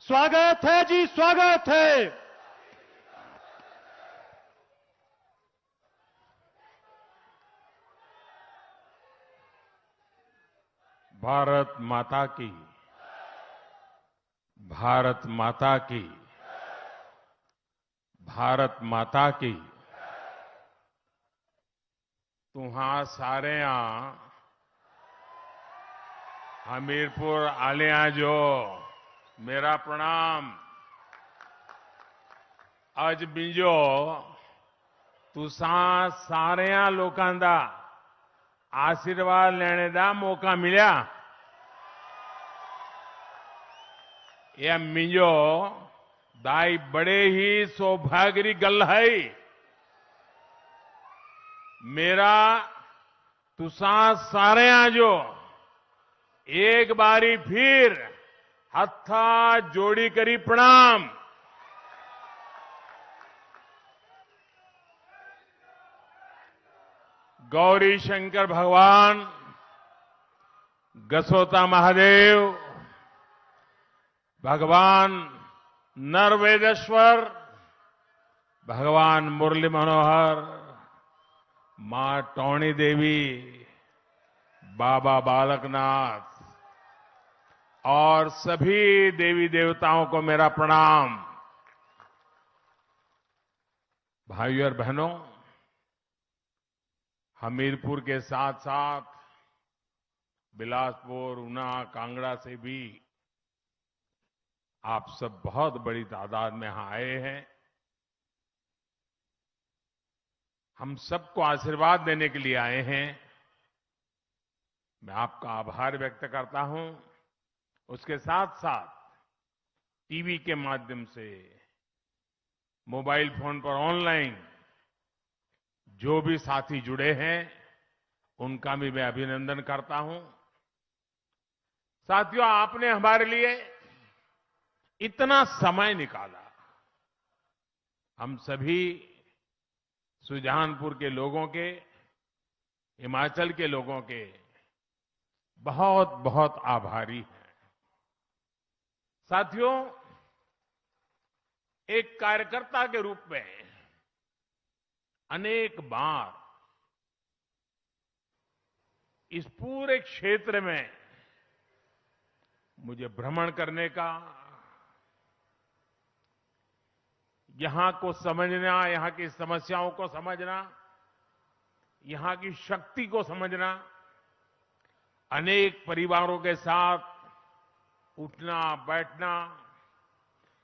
स्वागत है जी, स्वागत है। भारत माता की, भारत माता की, भारत माता की। तुहां सारे हमीरपुर आलिया जो मेरा प्रणाम। अज बिंजो तुसा सारे लोकां दा आशीर्वाद लेने दा मौका मिला। यह मिंजो दाई बड़े ही सौभाग्य की गल है। मेरा तुसा सारे जो एक बारी फिर हत्था जोड़ी करी प्रणाम। गौरी शंकर भगवान, गसोता महादेव, भगवान नरवेदेश्वर, भगवान मुरली मनोहर, मां टौणी देवी, बाबा बालकनाथ और सभी देवी देवताओं को मेरा प्रणाम। भाइयों और बहनों, हमीरपुर के साथ साथ बिलासपुर, ऊना, कांगड़ा से भी आप सब बहुत बड़ी तादाद में यहां आए हैं। हम सबको आशीर्वाद देने के लिए आए हैं। मैं आपका आभार व्यक्त करता हूं। उसके साथ साथ टीवी के माध्यम से, मोबाइल फोन पर ऑनलाइन जो भी साथी जुड़े हैं उनका भी मैं अभिनंदन करता हूं। साथियों, आपने हमारे लिए इतना समय निकाला। हम सभी सुजानपुर के लोगों के, हिमाचल के लोगों के बहुत बहुत आभारी हैं। साथियों, एक कार्यकर्ता के रूप में अनेक बार इस पूरे क्षेत्र में मुझे भ्रमण करने का, यहां को समझना, यहां की समस्याओं को समझना, यहां की शक्ति को समझना, अनेक परिवारों के साथ उठना बैठना,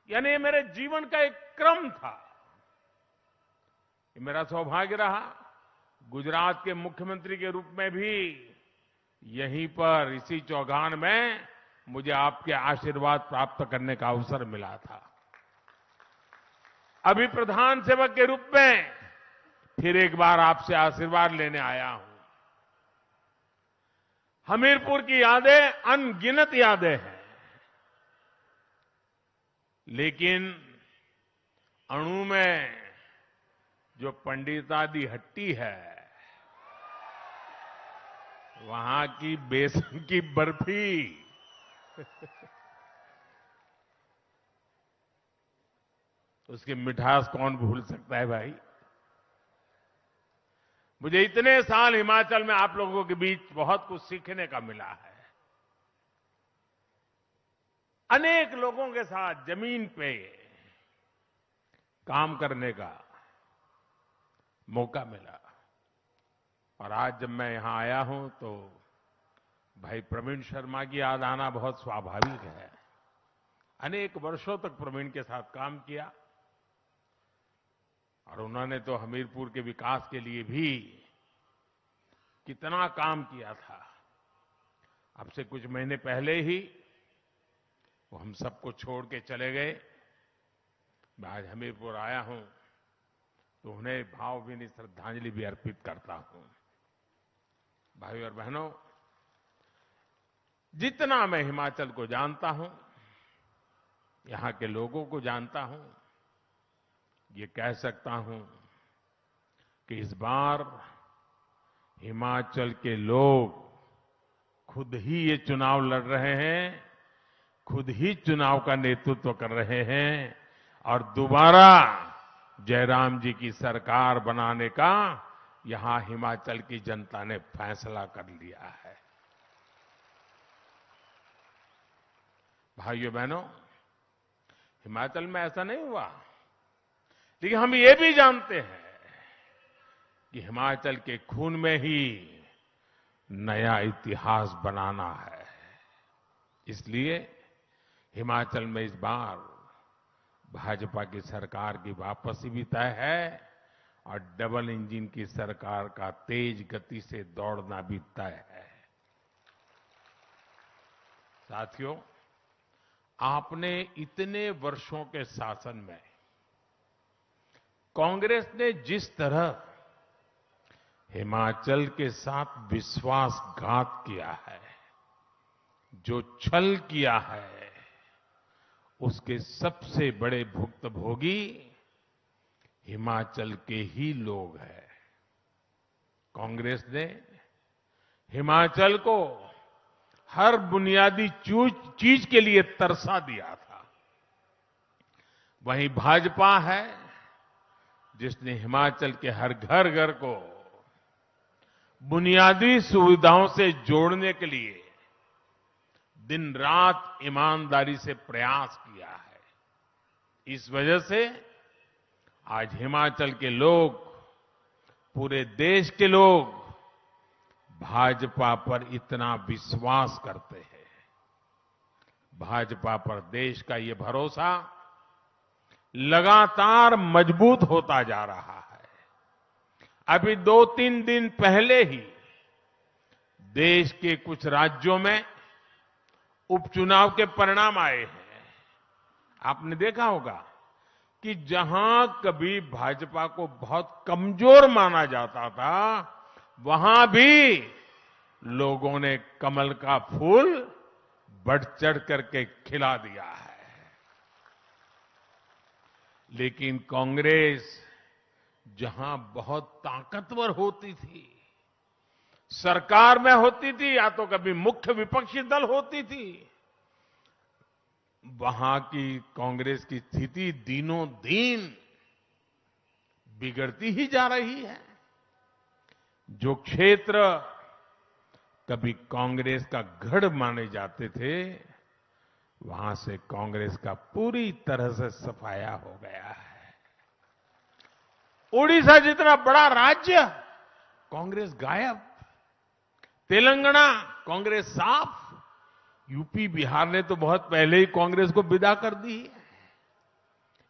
यानी ये मेरे जीवन का एक क्रम था। ये मेरा सौभाग्य रहा। गुजरात के मुख्यमंत्री के रूप में भी यहीं पर इसी चौगान में मुझे आपके आशीर्वाद प्राप्त करने का अवसर मिला था। अभी प्रधान सेवक के रूप में फिर एक बार आपसे आशीर्वाद लेने आया हूं। हमीरपुर की यादें अनगिनत यादें हैं, लेकिन अणु में जो पंडितादी हट्टी है, वहां की बेसन की बर्फी उसकी मिठास कौन भूल सकता है भाई। मुझे इतने साल हिमाचल में आप लोगों के बीच बहुत कुछ सीखने का मिला है। अनेक लोगों के साथ जमीन पे काम करने का मौका मिला। और आज जब मैं यहां आया हूं तो भाई प्रवीण शर्मा की याद आना बहुत स्वाभाविक है। अनेक वर्षों तक प्रवीण के साथ काम किया और उन्होंने तो हमीरपुर के विकास के लिए भी कितना काम किया था। अब से कुछ महीने पहले ही वो हम सबको छोड़ के चले गए। मैं आज हमीरपुर आया हूं तो उन्हें भावभीनी श्रद्धांजलि भी अर्पित करता हूं। भाइयों और बहनों, जितना मैं हिमाचल को जानता हूं, यहां के लोगों को जानता हूं, ये कह सकता हूं कि इस बार हिमाचल के लोग खुद ही ये चुनाव लड़ रहे हैं, खुद ही चुनाव का नेतृत्व कर रहे हैं और दोबारा जयराम जी की सरकार बनाने का यहां हिमाचल की जनता ने फैसला कर लिया है। भाइयों बहनों, हिमाचल में ऐसा नहीं हुआ, लेकिन हम ये भी जानते हैं कि हिमाचल के खून में ही नया इतिहास बनाना है। इसलिए हिमाचल में इस बार भाजपा की सरकार की वापसी भी तय है और डबल इंजन की सरकार का तेज गति से दौड़ना भी तय है। साथियों, आपने इतने वर्षों के शासन में कांग्रेस ने जिस तरह हिमाचल के साथ विश्वासघात किया है, जो छल किया है, उसके सबसे बड़े भुक्तभोगी हिमाचल के ही लोग हैं। कांग्रेस ने हिमाचल को हर बुनियादी चीज के लिए तरसा दिया था। वहीं भाजपा है जिसने हिमाचल के हर घर घर को बुनियादी सुविधाओं से जोड़ने के लिए दिन रात ईमानदारी से प्रयास किया है। इस वजह से आज हिमाचल के लोग, पूरे देश के लोग भाजपा पर इतना विश्वास करते हैं। भाजपा पर देश का ये भरोसा लगातार मजबूत होता जा रहा है। अभी 2-3 दिन पहले ही देश के कुछ राज्यों में उपचुनाव के परिणाम आए हैं। आपने देखा होगा कि जहां कभी भाजपा को बहुत कमजोर माना जाता था, वहां भी लोगों ने कमल का फूल बढ़ चढ़ करके खिला दिया है। लेकिन कांग्रेस जहां बहुत ताकतवर होती थी, सरकार में होती थी या तो कभी मुख्य विपक्षी दल होती थी, वहां की कांग्रेस की स्थिति दिनों दिन बिगड़ती ही जा रही है। जो क्षेत्र कभी कांग्रेस का गढ़ माने जाते थे, वहां से कांग्रेस का पूरी तरह से सफाया हो गया है। ओडिशा जितना बड़ा राज्य, कांग्रेस गायब। तेलंगाना, कांग्रेस साफ। यूपी बिहार ने तो बहुत पहले ही कांग्रेस को विदा कर दी है।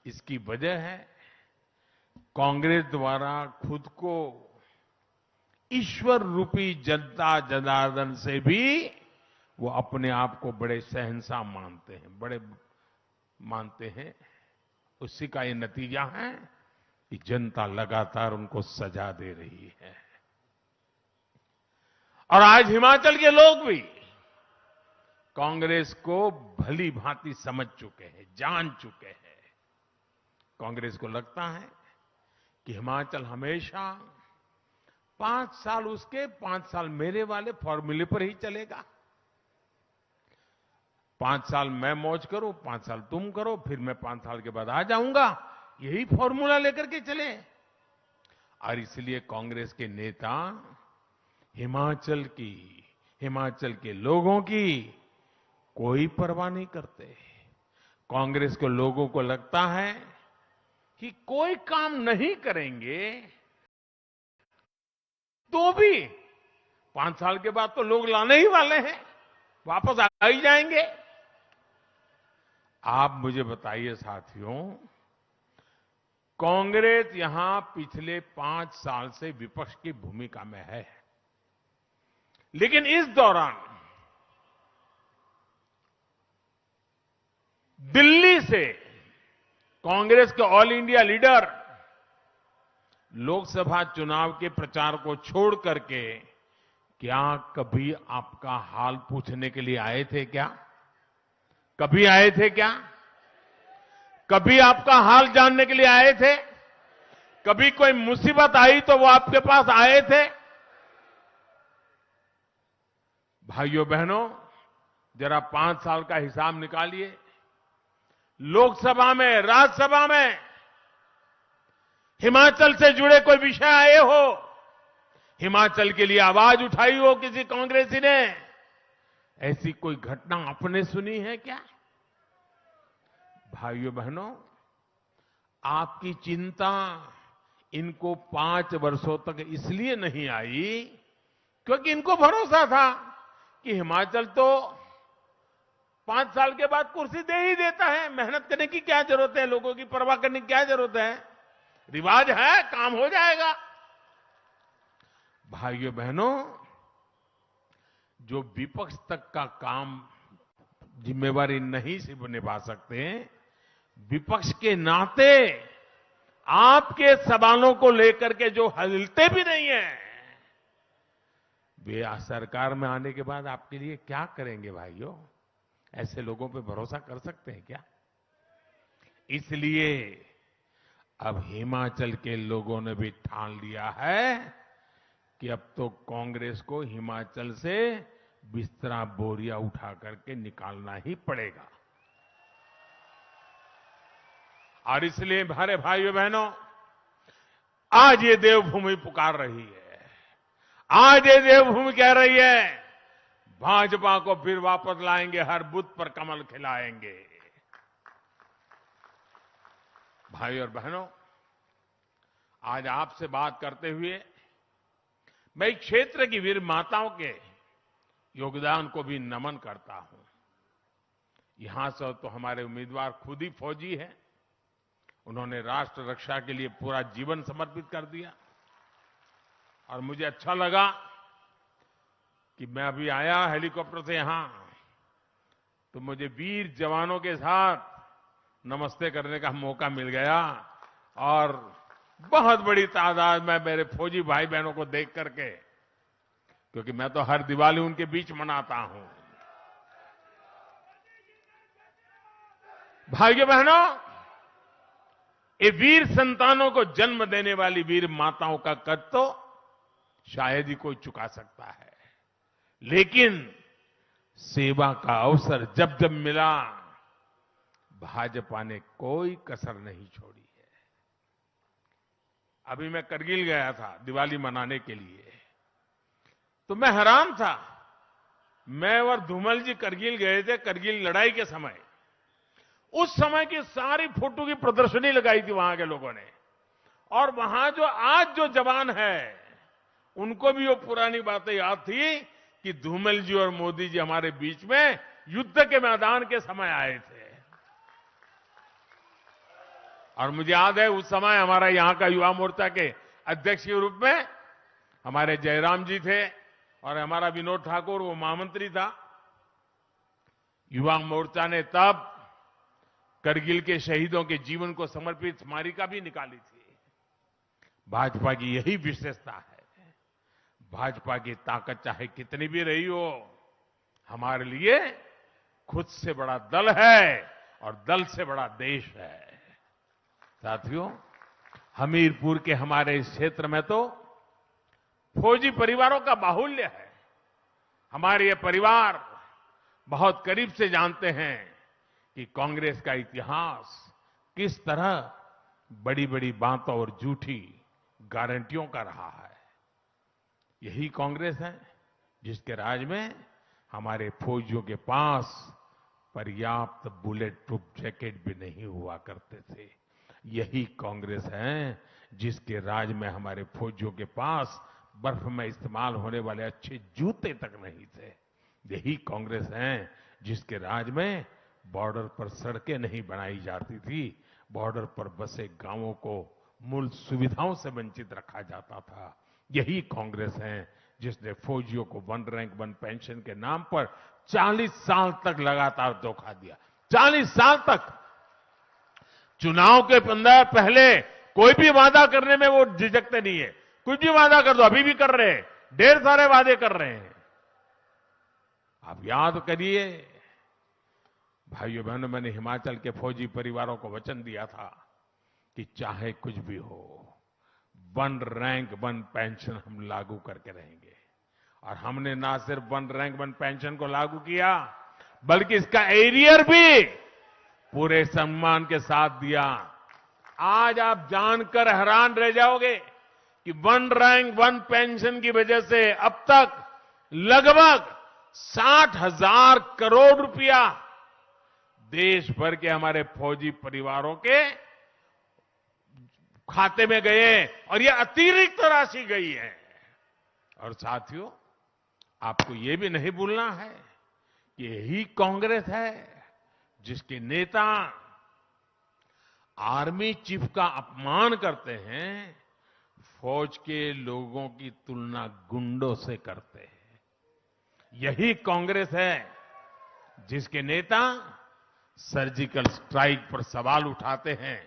इसकी वजह है कांग्रेस द्वारा खुद को ईश्वर रूपी जनता जनार्दन से भी वो अपने आप को बड़े शहंशाह मानते हैं, बड़े मानते हैं। उसी का ये नतीजा है कि जनता लगातार उनको सजा दे रही है। और आज हिमाचल के लोग भी कांग्रेस को भली भांति समझ चुके हैं, जान चुके हैं। कांग्रेस को लगता है कि हिमाचल हमेशा 5 साल उसके, 5 साल मेरे वाले फॉर्मूले पर ही चलेगा। 5 साल मैं मौज करूं, 5 साल तुम करो, फिर मैं 5 साल के बाद आ जाऊंगा, यही फॉर्मूला लेकर के चले। और इसलिए कांग्रेस के नेता हिमाचल के लोगों की कोई परवाह नहीं करते। कांग्रेस के लोगों को लगता है कि कोई काम नहीं करेंगे तो भी 5 साल के बाद तो लोग लाने ही वाले हैं, वापस आ ही जाएंगे। आप मुझे बताइए साथियों, कांग्रेस यहां पिछले 5 साल से विपक्ष की भूमिका में है, लेकिन इस दौरान दिल्ली से कांग्रेस के ऑल इंडिया लीडर लोकसभा चुनाव के प्रचार को छोड़ करके क्या कभी आपका हाल पूछने के लिए आए थे क्या? कभी आए थे क्या? कभी आपका हाल जानने के लिए आए थे? कभी कोई मुसीबत आई तो वो आपके पास आए थे? भाइयों बहनों, जरा 5 साल का हिसाब निकालिए। लोकसभा में, राज्यसभा में हिमाचल से जुड़े कोई विषय आए हो, हिमाचल के लिए आवाज उठाई हो किसी कांग्रेसी ने, ऐसी कोई घटना आपने सुनी है क्या? भाइयों बहनों, आपकी चिंता इनको 5 वर्षों तक इसलिए नहीं आई क्योंकि इनको भरोसा था कि हिमाचल तो 5 साल के बाद कुर्सी दे ही देता है, मेहनत करने की क्या जरूरत है, लोगों की परवाह करने की क्या जरूरत है, रिवाज है, काम हो जाएगा। भाइयों बहनों, जो विपक्ष तक का काम जिम्मेवारी नहीं से निभा सकते, विपक्ष के नाते आपके सवालों को लेकर के जो हिलते भी नहीं है, वे सरकार में आने के बाद आपके लिए क्या करेंगे? भाइयों, ऐसे लोगों पे भरोसा कर सकते हैं क्या? इसलिए अब हिमाचल के लोगों ने भी ठान लिया है कि अब तो कांग्रेस को हिमाचल से बिस्तरा बोरिया उठा करके निकालना ही पड़ेगा। और इसलिए हमारे भाइयों बहनों, आज ये देवभूमि पुकार रही है, आज ये देवभूमि कह रही है भाजपा को फिर वापस लाएंगे, हर बूथ पर कमल खिलाएंगे। भाई और बहनों, आज आपसे बात करते हुए मैं इस क्षेत्र की वीर माताओं के योगदान को भी नमन करता हूं। यहां से तो हमारे उम्मीदवार खुद ही फौजी हैं, उन्होंने राष्ट्र रक्षा के लिए पूरा जीवन समर्पित कर दिया। और मुझे अच्छा लगा कि मैं अभी आया हेलीकॉप्टर से यहां, तो मुझे वीर जवानों के साथ नमस्ते करने का मौका मिल गया और बहुत बड़ी तादाद में मेरे फौजी भाई बहनों को देख करके, क्योंकि मैं तो हर दिवाली उनके बीच मनाता हूं। भाइयों बहनों, ये वीर संतानों को जन्म देने वाली वीर माताओं का कद तो शायद ही कोई चुका सकता है, लेकिन सेवा का अवसर जब जब मिला, भाजपा ने कोई कसर नहीं छोड़ी है। अभी मैं करगिल गया था दिवाली मनाने के लिए, तो मैं हैरान था। मैं और धूमल जी करगिल गए थे, करगिल लड़ाई के समय। उस समय की सारी फोटो की प्रदर्शनी लगाई थी वहां के लोगों ने, और वहां जो आज जो जवान है उनको भी वो पुरानी बातें याद थी कि धूमल जी और मोदी जी हमारे बीच में युद्ध के मैदान के समय आए थे। और मुझे याद है उस समय हमारा यहां का युवा मोर्चा के अध्यक्ष के रूप में हमारे जयराम जी थे और हमारा विनोद ठाकुर वो महामंत्री था। युवा मोर्चा ने तब करगिल के शहीदों के जीवन को समर्पित स्मारिका भी निकाली थी। भाजपा की यही विशेषता है। भाजपा की ताकत चाहे कितनी भी रही हो, हमारे लिए खुद से बड़ा दल है और दल से बड़ा देश है। साथियों, हमीरपुर के हमारे इस क्षेत्र में तो फौजी परिवारों का बाहुल्य है। हमारे ये परिवार बहुत करीब से जानते हैं कि कांग्रेस का इतिहास किस तरह बड़ी बड़ी बातों और झूठी गारंटियों का रहा है। यही कांग्रेस है जिसके राज में हमारे फौजियों के पास पर्याप्त बुलेट प्रूफ जैकेट भी नहीं हुआ करते थे। यही कांग्रेस है जिसके राज में हमारे फौजियों के पास बर्फ में इस्तेमाल होने वाले अच्छे जूते तक नहीं थे। यही कांग्रेस है जिसके राज में बॉर्डर पर सड़कें नहीं बनाई जाती थी, बॉर्डर पर बसे गांवों को मूल सुविधाओं से वंचित रखा जाता था। यही कांग्रेस है जिसने फौजियों को 1 रैंक 1 पेंशन के नाम पर 40 साल तक लगातार धोखा दिया। 40 साल तक चुनाव के 15 पहले कोई भी वादा करने में वो झिझकते नहीं है। कुछ भी वादा कर दो, अभी भी कर रहे हैं, ढेर सारे वादे कर रहे हैं। आप याद करिए भाइयों बहनों, मैंने हिमाचल के फौजी परिवारों को वचन दिया था कि चाहे कुछ भी हो, 1 रैंक 1 पेंशन हम लागू करके रहेंगे। और हमने ना सिर्फ 1 रैंक 1 पेंशन को लागू किया, बल्कि इसका एरियर भी पूरे सम्मान के साथ दिया। आज आप जानकर हैरान रह जाओगे कि वन रैंक वन पेंशन की वजह से अब तक लगभग 60,000 करोड़ रुपया देश भर के हमारे फौजी परिवारों के खाते में गए और ये अतिरिक्त राशि गई है। और साथियों, आपको ये भी नहीं भूलना है कि यही कांग्रेस है जिसके नेता आर्मी चीफ का अपमान करते हैं, फौज के लोगों की तुलना गुंडों से करते हैं। यही कांग्रेस है जिसके नेता सर्जिकल स्ट्राइक पर सवाल उठाते हैं,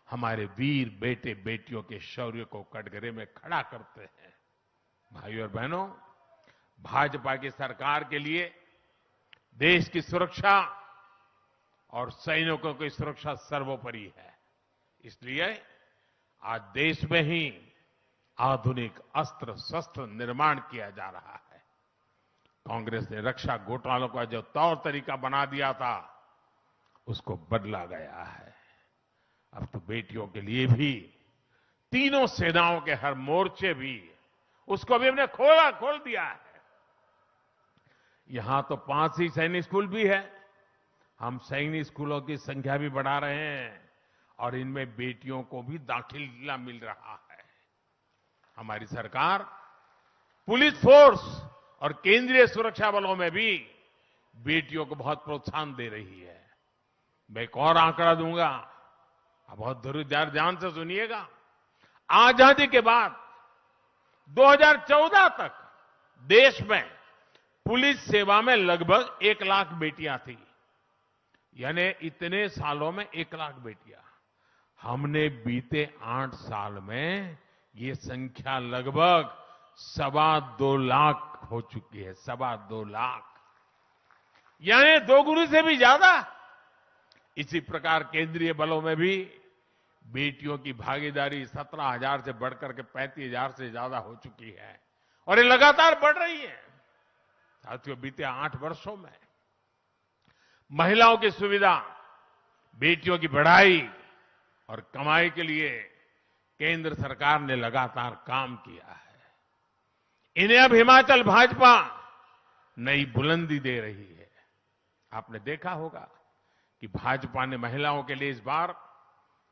हमारे वीर बेटे बेटियों के शौर्य को कटघरे में खड़ा करते हैं। भाइयों और बहनों, भाजपा की सरकार के लिए देश की सुरक्षा और सैनिकों की सुरक्षा सर्वोपरि है। इसलिए आज देश में ही आधुनिक अस्त्र शस्त्र निर्माण किया जा रहा है। कांग्रेस ने रक्षा घोटालों का जो तौर तरीका बना दिया था, उसको बदला गया है। अब तो बेटियों के लिए भी तीनों सेनाओं के हर मोर्चे भी उसको भी हमने खोल दिया है। यहां तो 5 ही सैनिक स्कूल भी है। हम सैनिक स्कूलों की संख्या भी बढ़ा रहे हैं और इनमें बेटियों को भी दाखिला मिल रहा है। हमारी सरकार पुलिस फोर्स और केंद्रीय सुरक्षा बलों में भी बेटियों को बहुत प्रोत्साहन दे रही है। मैं एक और आंकड़ा दूंगा, आप बहुत धैर्य ध्यान से सुनिएगा। आजादी के बाद 2014 तक देश में पुलिस सेवा में लगभग 1 लाख बेटियां थी, यानी इतने सालों में 1 लाख बेटियां। हमने बीते 8 साल में ये संख्या लगभग 2.25 लाख हो चुकी है। 2.25 लाख, यानी 2 गुना से भी ज्यादा। इसी प्रकार केंद्रीय बलों में भी बेटियों की भागीदारी 17,000 से बढ़कर के 35,000 से ज्यादा हो चुकी है और ये लगातार बढ़ रही है। साथियों, बीते 8 वर्षों में महिलाओं की सुविधा, बेटियों की पढ़ाई और कमाई के लिए केंद्र सरकार ने लगातार काम किया है। इन्हें अब हिमाचल भाजपा नई बुलंदी दे रही है। आपने देखा होगा कि भाजपा ने महिलाओं के लिए इस बार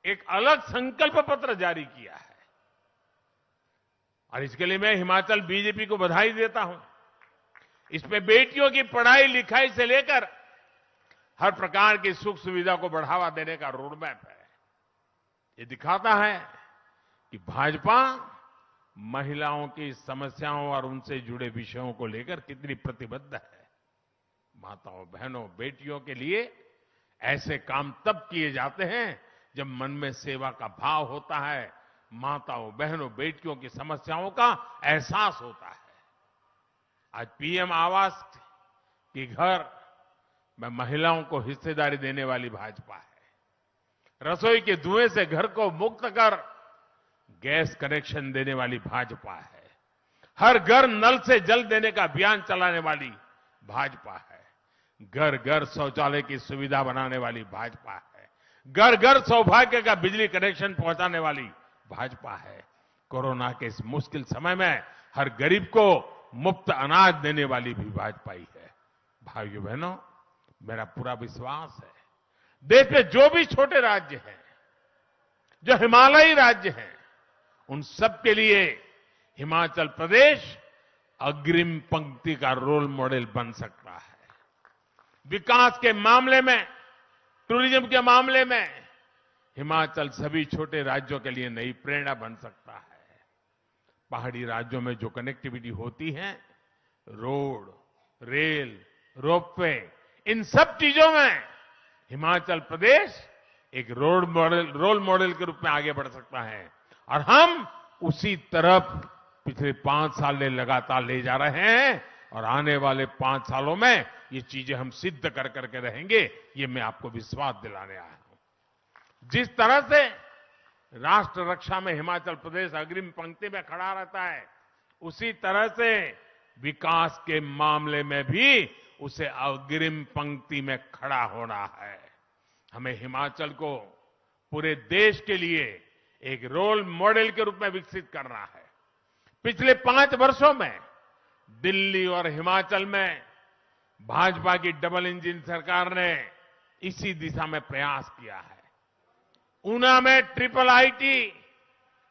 एक अलग संकल्प पत्र जारी किया है और इसके लिए मैं हिमाचल बीजेपी को बधाई देता हूं। इसमें बेटियों की पढ़ाई लिखाई से लेकर हर प्रकार की सुख सुविधा को बढ़ावा देने का रोडमैप है। ये दिखाता है कि भाजपा महिलाओं की समस्याओं और उनसे जुड़े विषयों को लेकर कितनी प्रतिबद्ध है। माताओं, बहनों, बेटियों के लिए ऐसे काम तब किए जाते हैं जब मन में सेवा का भाव होता है, माताओं, बहनों, बेटियों की समस्याओं का एहसास होता है। आज पीएम आवास के घर में महिलाओं को हिस्सेदारी देने वाली भाजपा है। रसोई के धुएं से घर को मुक्त कर गैस कनेक्शन देने वाली भाजपा है। हर घर नल से जल देने का अभियान चलाने वाली भाजपा है। घर घर शौचालय की सुविधा बनाने वाली भाजपा है। घर घर सौभाग्य का बिजली कनेक्शन पहुंचाने वाली भाजपा है। कोरोना के इस मुश्किल समय में हर गरीब को मुफ्त अनाज देने वाली भी भाजपा ही है। भाइयों बहनों, मेरा पूरा विश्वास है देश में जो भी छोटे राज्य हैं, जो हिमालयी राज्य हैं, उन सब के लिए हिमाचल प्रदेश अग्रिम पंक्ति का रोल मॉडल बन सकता है। विकास के मामले में, टूरिज्म के मामले में हिमाचल सभी छोटे राज्यों के लिए नई प्रेरणा बन सकता है। पहाड़ी राज्यों में जो कनेक्टिविटी होती है, रोड, रेल, रोपवे, इन सब चीजों में हिमाचल प्रदेश एक रोल मॉडल के रूप में आगे बढ़ सकता है और हम उसी तरफ पिछले 5 साल में लगातार ले जा रहे हैं और आने वाले 5 सालों में ये चीजें हम सिद्ध कर करके रहेंगे, ये मैं आपको विश्वास दिलाने आया हूं। जिस तरह से राष्ट्र रक्षा में हिमाचल प्रदेश अग्रिम पंक्ति में खड़ा रहता है, उसी तरह से विकास के मामले में भी उसे अग्रिम पंक्ति में खड़ा होना है। हमें हिमाचल को पूरे देश के लिए एक रोल मॉडल के रूप में विकसित करना है। पिछले 5 वर्षों में दिल्ली और हिमाचल में भाजपा की डबल इंजन सरकार ने इसी दिशा में प्रयास किया है। ऊना में ट्रिपल आईटी,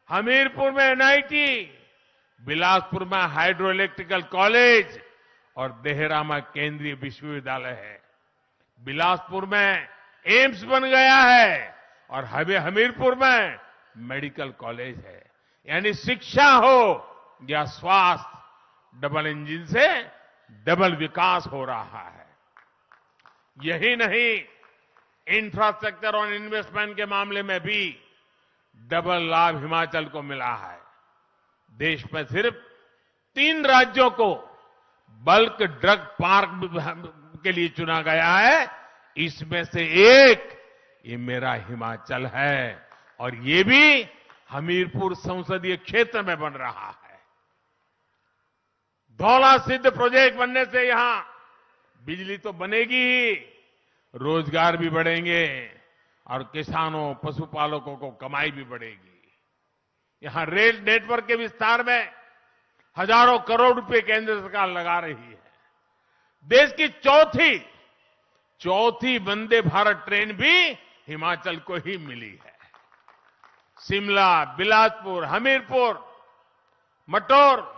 हमीरपुर में एनआईटी, बिलासपुर में हाइड्रो इलेक्ट्रिकल कॉलेज और देहरा में केंद्रीय विश्वविद्यालय है। बिलासपुर में एम्स बन गया है और हमीरपुर में मेडिकल कॉलेज है। यानी शिक्षा हो या स्वास्थ्य, डबल इंजन से डबल विकास हो रहा है। यही नहीं, इंफ्रास्ट्रक्चर और इन्वेस्टमेंट के मामले में भी डबल लाभ हिमाचल को मिला है। देश में सिर्फ 3 राज्यों को बल्क ड्रग पार्क के लिए चुना गया है। इसमें से एक ये मेरा हिमाचल है और ये भी हमीरपुर संसदीय क्षेत्र में बन रहा है। धौला सिद्ध प्रोजेक्ट बनने से यहां बिजली तो बनेगी ही, रोजगार भी बढ़ेंगे और किसानों, पशुपालकों को कमाई भी बढ़ेगी। यहां रेल नेटवर्क के विस्तार में हजारों करोड़ रुपए केंद्र सरकार लगा रही है। देश की चौथी वंदे भारत ट्रेन भी हिमाचल को ही मिली है। शिमला, बिलासपुर, हमीरपुर, मटौर,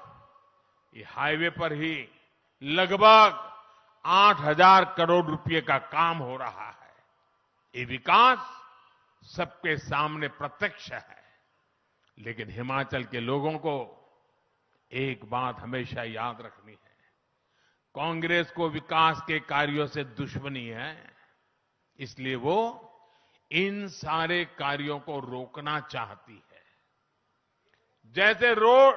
ये हाईवे पर ही लगभग 8,000 करोड़ रुपए का काम हो रहा है। ये विकास सबके सामने प्रत्यक्ष है। लेकिन हिमाचल के लोगों को एक बात हमेशा याद रखनी है, कांग्रेस को विकास के कार्यों से दुश्मनी है, इसलिए वो इन सारे कार्यों को रोकना चाहती है। जैसे रोड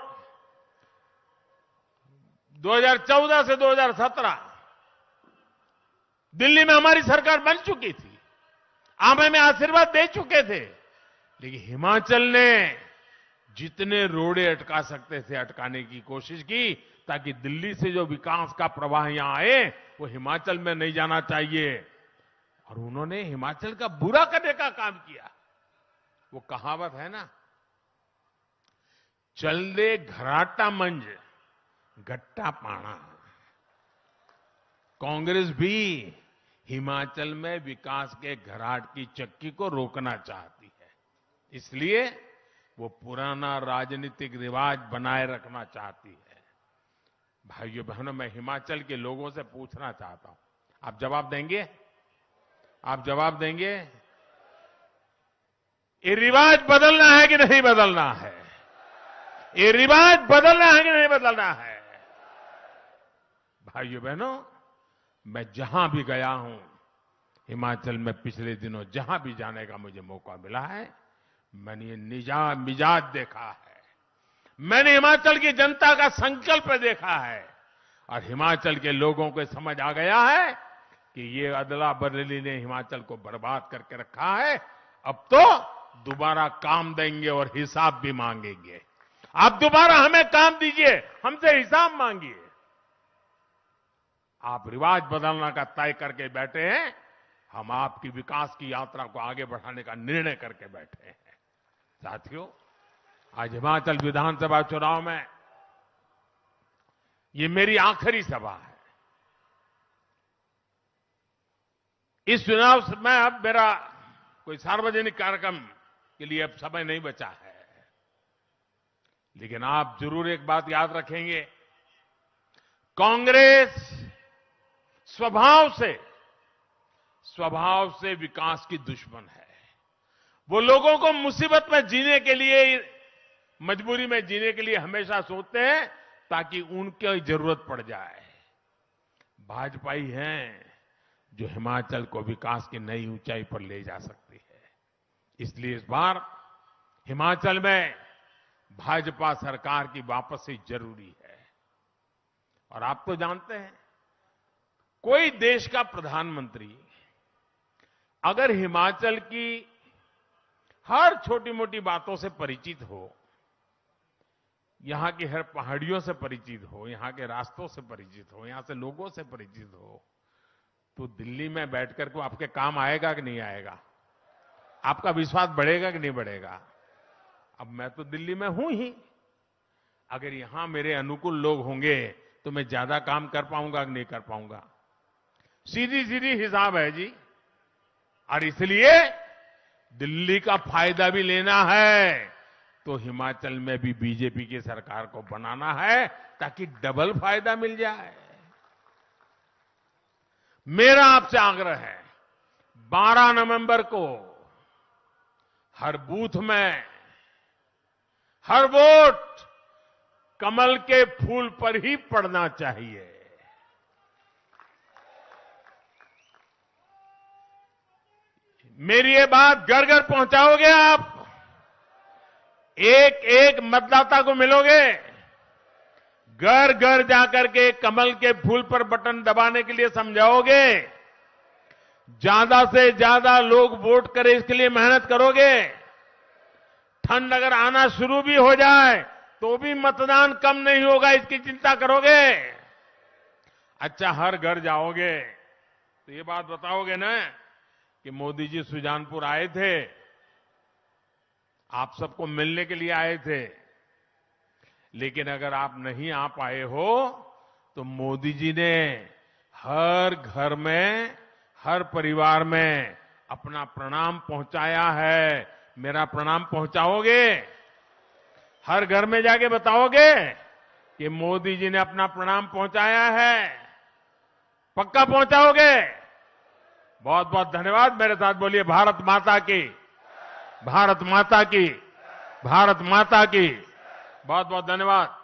2014 से 2017 दिल्ली में हमारी सरकार बन चुकी थी, आप हमें आशीर्वाद दे चुके थे, लेकिन हिमाचल ने जितने रोड़े अटका सकते थे अटकाने की कोशिश की, ताकि दिल्ली से जो विकास का प्रवाह यहां आए वो हिमाचल में नहीं जाना चाहिए। और उन्होंने हिमाचल का बुरा करने का काम किया। वो कहावत है ना, चल दे घराटा मंज गट्टा पाना। कांग्रेस भी हिमाचल में विकास के घराट की चक्की को रोकना चाहती है, इसलिए वो पुराना राजनीतिक रिवाज बनाए रखना चाहती है। भाइयों बहनों, मैं हिमाचल के लोगों से पूछना चाहता हूं, आप जवाब देंगे? आप जवाब देंगे? ये रिवाज बदलना है कि नहीं बदलना है? ये रिवाज बदलना है कि नहीं बदलना है? भाइयों बहनों, मैं जहां भी गया हूं हिमाचल में, पिछले दिनों जहां भी जाने का मुझे मौका मिला है, मैंने ये मिजाज देखा है। मैंने हिमाचल की जनता का संकल्प देखा है और हिमाचल के लोगों को समझ आ गया है कि ये अदला बदली ने हिमाचल को बर्बाद करके रखा है। अब तो दोबारा काम देंगे और हिसाब भी मांगेंगे। आप दोबारा हमें काम दीजिए, हमसे हिसाब मांगिए। आप रिवाज बदलने का तय करके बैठे हैं, हम आपकी विकास की यात्रा को आगे बढ़ाने का निर्णय करके बैठे हैं। साथियों, आज हिमाचल विधानसभा चुनाव में ये मेरी आखिरी सभा है। इस चुनाव में अब मेरा कोई सार्वजनिक कार्यक्रम के लिए अब समय नहीं बचा है, लेकिन आप जरूर एक बात याद रखेंगे, कांग्रेस स्वभाव से विकास की दुश्मन है। वो लोगों को मुसीबत में जीने के लिए, मजबूरी में जीने के लिए हमेशा सोचते हैं ताकि उनकी जरूरत पड़ जाए। भाजपा ही है जो हिमाचल को विकास की नई ऊंचाई पर ले जा सकती है। इसलिए इस बार हिमाचल में भाजपा सरकार की वापसी जरूरी है। और आप तो जानते हैं, कोई देश का प्रधानमंत्री अगर हिमाचल की हर छोटी मोटी बातों से परिचित हो यहां की हर पहाड़ियों से परिचित हो, यहां के रास्तों से परिचित हो, यहां से लोगों से परिचित हो, तो दिल्ली में बैठकर को आपके काम आएगा कि नहीं आएगा? आपका विश्वास बढ़ेगा कि नहीं बढ़ेगा? अब मैं तो दिल्ली में हूं ही, अगर यहां मेरे अनुकूल लोग होंगे तो मैं ज्यादा काम कर पाऊंगा कि नहीं कर पाऊंगा? सीधी सीधी हिसाब है जी। और इसलिए दिल्ली का फायदा भी लेना है तो हिमाचल में भी बीजेपी की सरकार को बनाना है ताकि डबल फायदा मिल जाए। मेरा आपसे आग्रह है, 12 नवंबर को हर बूथ में हर वोट कमल के फूल पर ही पड़ना चाहिए। मेरी ये बात घर घर पहुंचाओगे आप? एक एक मतदाता को मिलोगे, घर घर जाकर के कमल के फूल पर बटन दबाने के लिए समझाओगे, ज्यादा से ज्यादा लोग वोट करें इसके लिए मेहनत करोगे। ठंड अगर आना शुरू भी हो जाए तो भी मतदान कम नहीं होगा, इसकी चिंता करोगे। अच्छा, हर घर जाओगे तो ये बात बताओगे ना कि मोदी जी सुजानपुर आए थे, आप सबको मिलने के लिए आए थे, लेकिन अगर आप नहीं आ पाए हो तो मोदी जी ने हर घर में, हर परिवार में अपना प्रणाम पहुंचाया है। मेरा प्रणाम पहुंचाओगे? हर घर में जाके बताओगे कि मोदी जी ने अपना प्रणाम पहुंचाया है? पक्का पहुंचाओगे? बहुत बहुत धन्यवाद। मेरे साथ बोलिए भारत माता की, भारत माता की, भारत माता की। बहुत बहुत धन्यवाद।